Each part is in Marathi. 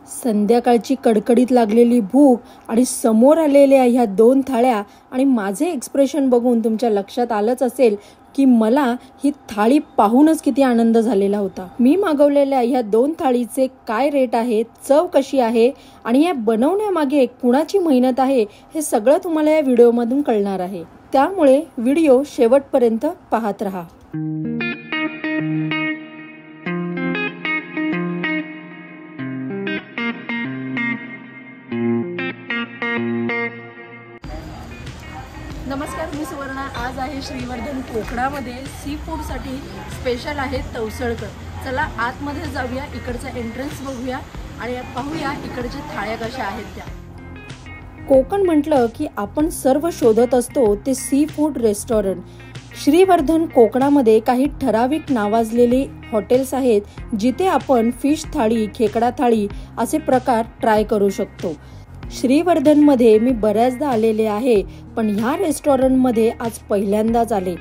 संध्याकाळची कडकडीत लागलेली भूक आणि समोर आलेल्या ह्या 2 थाळ्या आणि माझे एक्सप्रेशन बघून तुमच्या लक्षात आलंच असेल की मला ही थाळी पाहूनच किती आनंद झालेला होता। मी मागवलेल्या ह्या 2 थाळीचे काय रेट आहे, चव कशी आहे आणि या बनवण्यामागे कुणाची मेहनत आहे हे सगळं तुम्हाला या व्हिडिओमधून कळणार आहे। त्यामुळे व्हिडिओ शेवटपर्यंत पाहत राहा। नमस्कार, मी सुवर्णा। आज आहे श्रीवर्धन कोकणामध्ये सी फूडसाठी स्पेशल आहे तवसळकर। चला आतमध्ये जाऊया, इकडचा एंट्रन्स बघूया आणि पाहूया इकडच्या थाळ्या कशा आहेत त्या। कोकण म्हटलं की आपण सर्व शोधत असतो ते सी फूड रेस्टॉरंट। श्रीवर्धन कोकणामध्ये काही ठराविक नावाजलेले हॉटेल्स आहेत जिथे आपण फिश थाळी, खेकडा थाळी असे प्रकार ट्राय करू शकतो। श्रीवर्धनमध्ये मी बऱ्याचदा आलेले आहे, पण ह्या रेस्टॉरंटमध्ये आज पहिल्यांदाच आले।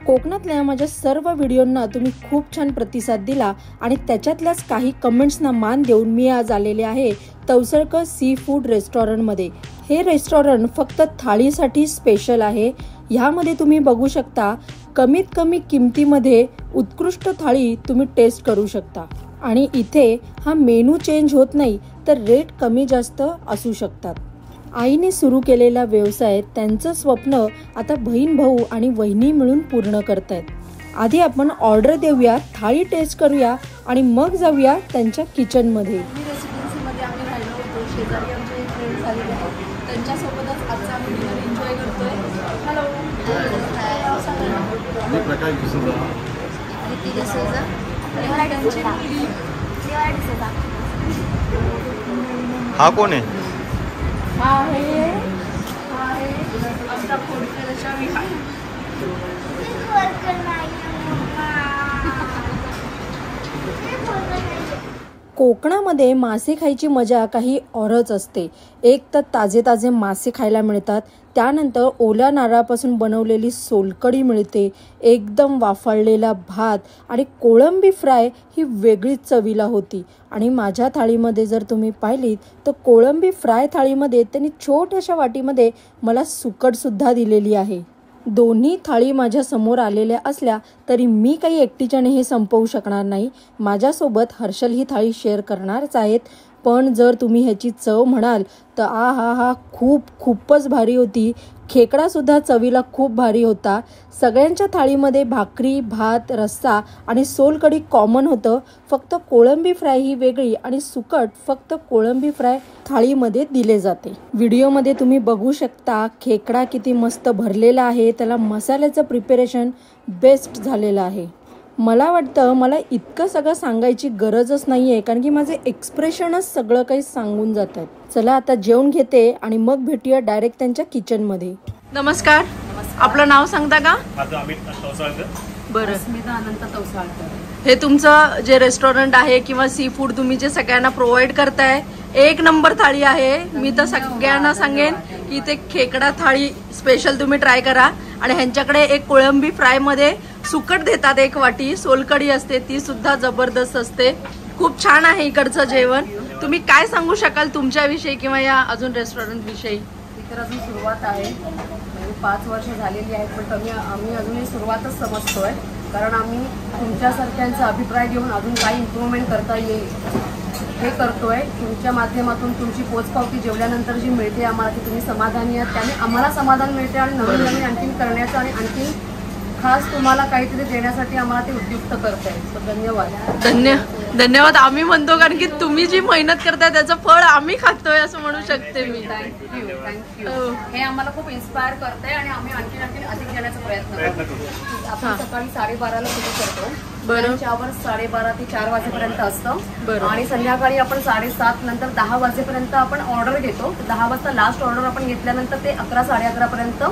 कोकणातल्या माझ्या सर्व व्हिडिओंना तुम्ही खूप छान प्रतिसाद दिला आणि त्याच्यातल्याच काही कमेंट्सना मान देऊन मी आज आलेले आहे तवसळकर सी फूड रेस्टॉरंटमध्ये। हे रेस्टॉरंट फक्त थाळीसाठी स्पेशल आहे। ह्यामध्ये तुम्ही बघू शकता कमीत कमी किमतीमध्ये उत्कृष्ट थाळी तुम्ही टेस्ट करू शकता आणि इथे हा मेनू चेंज होत नाही तर रेट कमी जास्त असू शकतात। आईने सुरू केलेला व्यवसाय, त्यांचं स्वप्न आता बहीण भाऊ आणि वहिनी मिळून पूर्ण करतायत। आधी आपण ऑर्डर देऊया, थाळी टेस्ट करूया आणि मग जाऊया त्यांच्या किचनमध्ये। रेसिडेन्सीमध्ये आम्ही राहिलो होतो, शेजारी आमचे फ्रेंड्स आलेले आहेत, त्यांच्यासोबतच आजचा आम्ही डिनर एन्जॉय करतोय। हॅलो, हा कोण आहे? हा आहे आमचा खोडकरचा विहार। कोकणामध्ये मासे खायची मजा काही औरच असते। एक तर ताजे ताजे मासे खायला मिळतात, त्यानंतर ओल्या नारळापासून बनवलेली सोलकढी मिळते, एकदम वाफळलेला भात आणि कोळंबी फ्राय ही वेगळीच चवीला होती। आणि माझ्या थाळीमध्ये जर तुम्ही पाहिलीत तर कोळंबी फ्राय थाळीमध्ये त्यांनी छोट्याशा वाटीमध्ये मला सुकटसुद्धा दिलेली आहे। दोन्ही थाळी माझ्या समोर आलेल्या असल्या तरी मी काही एकटीच्याने हे संपवू शकणार नाही। माझ्यासोबत हर्षल ही थाळी शेअर करणारच आहेत, पण जर तुम्ही ह्याची चव म्हणाल तर हा खूपच भारी होती। खेकडा सुद्धा चवीला खूप भारी होता। सगळ्यांच्या थाळीमध्ये भाकरी, भात, रस्सा आणि सोलकढी कॉमन होतं, फक्त कोळंबी फ्राय ही वेगळी आणि सुकट फक्त कोळंबी फ्राय थाळीमध्ये दिले जाते। व्हिडिओमध्ये तुम्ही बघू शकता खेकडा किती मस्त भरलेला आहे, त्याला मसाल्याचं प्रिपरेशन बेस्ट झालेलं आहे। मला वाटतं मला इतकं सगळं सांगायची गरजच नाहीये, कारण की माझे एक्सप्रेशनच सगळं काही सांगून जातात। चला आता जेवण घेते आणि मग भेटूया डायरेक्ट त्यांच्या किचनमध्ये। नमस्कार, आपलं नाव सांगता का? माझं अमित तवसळकर। बरं, स्मिता अनंत तवसळकर। हे तुमचं जे रेस्टॉरंट आहे किंवा सी फूड तुम्ही जे सगळ्यांना प्रोव्हाइड करताय, एक नंबर थाळी आहे। मी तर सगळ्यांना सांगेन की ते खेकडा थाळी स्पेशल तुम्ही ट्राय करा आणि ह्यांच्याकडे एक कोळंबी फ्राय मध्ये सुकट देतात, एक वाटी सोलकढी असते, ती सुद्धा जबरदस्त असते। खूप छान आहे इकडचं जेवण। तुम्ही काय सांगू शकाल तुमच्याविषयी किंवा या अजून रेस्टॉरंट विषयी? तर अजून सुरुवात आहे, म्हणजे 5 वर्ष झालेली आहेत, पण आम्ही अजूनही सुरुवातच समजतोय, कारण आम्ही तुमच्यासारख्यांचा अभिप्राय घेऊन अजून काही इम्प्रूव्हमेंट करता येईल हे करतोय। तुमच्या माध्यमातून तुमची पोचपावती जेवल्यानंतर जी मिळते आम्हाला, की तुम्ही समाधानी आहात, त्याने आम्हाला समाधान मिळते आणि नवीन नवीन आणखीन करण्याचं आणि आणखीन खास तुम्हाला काहीतरी देण्यासाठी आम्हाला ते उद्युक्त करताय। तर धन्यवाद। धन्यवाद आम्ही म्हणतो, कारण की तुम्ही जी मेहनत करताय त्याचं फळ आम्ही खातोय असं म्हणू शकते मी। थँक्यू। हे आम्हाला खूप इन्स्पायर करतंय आणि आम्ही आणखीन अधिक देण्याचा प्रयत्न करतो। आपण सकाळी 12:30ला सुरू करतो, त्याच्यावर 12:30 ते 4 वाजेपर्यंत असतं आणि संध्याकाळी आपण 7:30 नंतर 10 वाजेपर्यंत आपण ऑर्डर घेतो। 10 वाजता लास्ट ऑर्डर आपण घेतल्यानंतर ते 11, 11:30 पर्यंत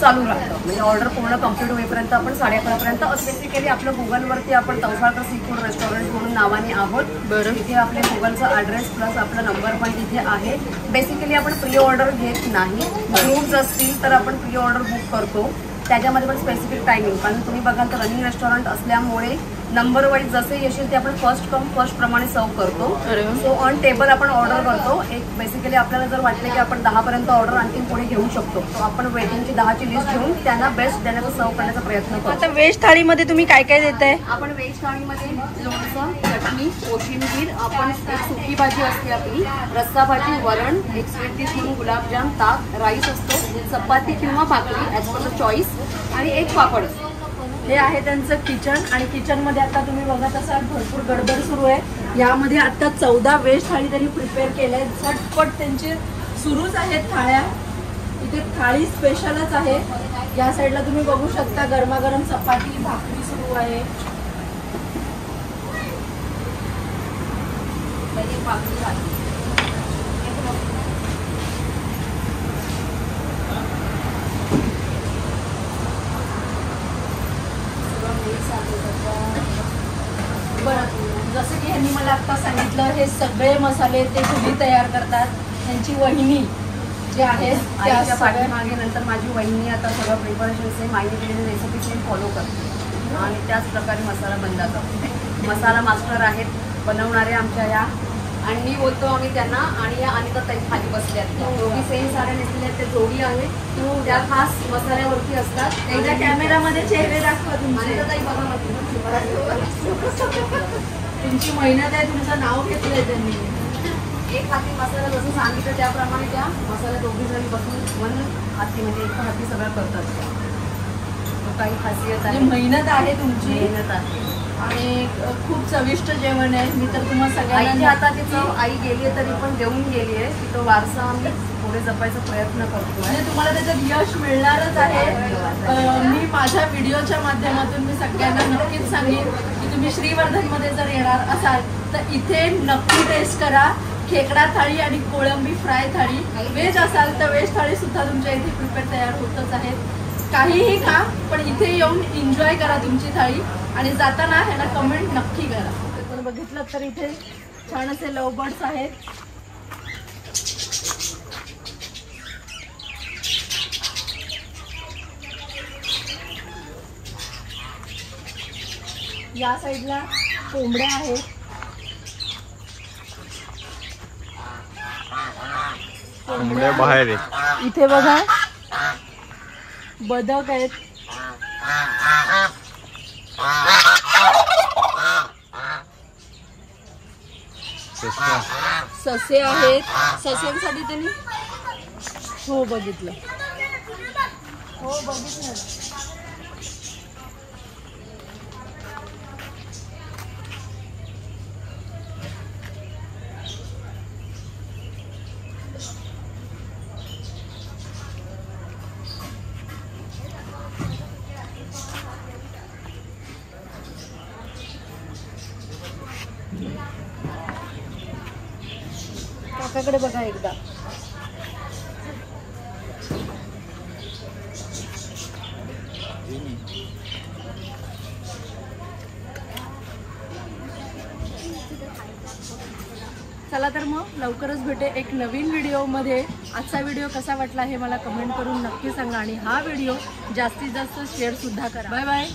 चालू राहतं, म्हणजे ऑर्डर पूर्ण कम्प्लीट होईपर्यंत आपण 11:30 पर्यंत। बेसिकली आपलं गुगलवरती आपण तवसळकर सी फूड रेस्टॉरंट म्हणून नावाने आहोत। तिथे आपले गुगलचा ॲड्रेस प्लस आपला नंबर पण तिथे आहे। बेसिकली आपण प्री ऑर्डर घेत नाही, ग्रुप्स असतील तर आपण प्री ऑर्डर बुक करतो, त्याच्यामध्ये पण स्पेसिफिक टायमिंग, कारण तुम्ही बघाल तर रनिंग रेस्टॉरंट असल्यामुळे नंबर वाईज जसे येशील ते आपण फर्स्ट कम फर्स्ट प्रमाणे सर्व करतो. अरे वा. सो ऑन टेबल आपण ऑर्डर करतो. एक बेसिकली आपल्याला जर वाटलं की आपण 10 पर्यंत ऑर्डर आणखी पुढे घेऊ शकतो, तर आपण वेटिंगची 10ची लिस्ट घेऊन त्यांना बेस्ट देण्याचा सर्व करण्याचा प्रयत्न करतो. आता व्हेज थाळीमध्ये तुम्ही काय काय देताय? आपण व्हेज थाळीमध्ये लोणचं, चटणी, कोशिंबीर, आपण एक सुकी भाजी असते आपली, रस्सा भाजी, वरण, एक स्वीट डिश म्हणून गुलाबजाम, ताक, राईस असतो, चपाती किंवा भाकरी ॲज पर द चॉईस, आणि एक पापड असतो. हे आहे त्यांचं किचन आणि किचनमध्ये आता तुम्ही बघत असाल भरपूर गडबड सुरू आहे. यामध्ये आता 14 व्हेज थाळी त्यांनी प्रिपेअर केल्या आहेत. झटपट त्यांची सुरूच आहेत थाळ्या. इथे थाळी स्पेशलच आहे. या साईडला तुम्ही बघू शकता गरमागरम चपाती भाकरी सुरू आहे. बरं, जसं की ह्यांनी मला आता सांगितलं हे सगळे मसाले ते तुम्ही तयार करतात. त्यांची वहिनी जे आहेत त्या आईच्या पाठीमागे नंतर माझी वहिनी आता सगळं प्रिपरेशन सेम आईने केलेली रेसिपी सेम फॉलो करते आणि त्याच प्रकारे मसाला बनला जातो. मसाला मास्टर आहेत बनवणारे आमच्या या, आणि मी बोलतो आम्ही त्यांना, आणि या अनिता ताई खाली बसल्यात. दोघी सेम साड्या नेसलेल्या आहेत, त्या जोडी आहेत, त्या खास मसाल्यावरती असतात. एकदा कॅमेरामध्ये चेहरे दाखवा तुमचे. अनिता ताई बघा तुमची मेहनत आहे, तुमचं नाव घेतलंय त्यांनी. एक हाती मसाला जसं सांगितलं त्याप्रमाणे त्या मसाला दोघी जणी बसून हाती म्हणजे एका हाती सगळं करतात. काही खासियत आहे, मेहनत आहे तुमची, मेहनत आहे आणि खूप चविष्ट जेवण आहे. मी तर तुम्हाला आईच्या सगळ्यांना हाताची चव आई गेली आहे तरी पण देऊन गेली आहे की तो वारसा आम्ही पुढे जपायचा प्रयत्न करतो. म्हणजे तुम्हाला त्याच्यात यश मिळणारच आहे. मी माझ्या व्हिडिओच्या माध्यमातून मी सगळ्यांना नक्कीच सांगेन की तुम्ही श्रीवर्धनमध्ये जर येणार असाल तर इथे नक्की टेस्ट करा. खेकडा थाळी आणि कोळंबी फ्राय थाळी. व्हेज असाल तर व्हेज थाळी सुद्धा तुमच्या इथे प्रिपेअर तयार होतच आहेत. काहीही खा, पण इथे येऊन एन्जॉय करा तुमची थाळी, आणि जाताना ह्याला कमेंट नक्की करा. पण बघितलं तर इथे छान असे लव बर्ड्स आहेत. या साईडला कोंबड्या आहेत. कोंबड्या बाहेर आहेत. इथे बघा बदक आहेत. ससे आहेत. सस्यांसाठी त्यांनी हो बघितलं. काकाकडे बघा एकदा. चला तर मग लवकरच भेटे एक नवीन व्हिडिओमध्ये. आजचा व्हिडिओ कसा वाटला हे मला कमेंट करून नक्की सांगा, आणि हा व्हिडिओ जास्तीत जास्त शेअर सुद्धा करा. Bye bye.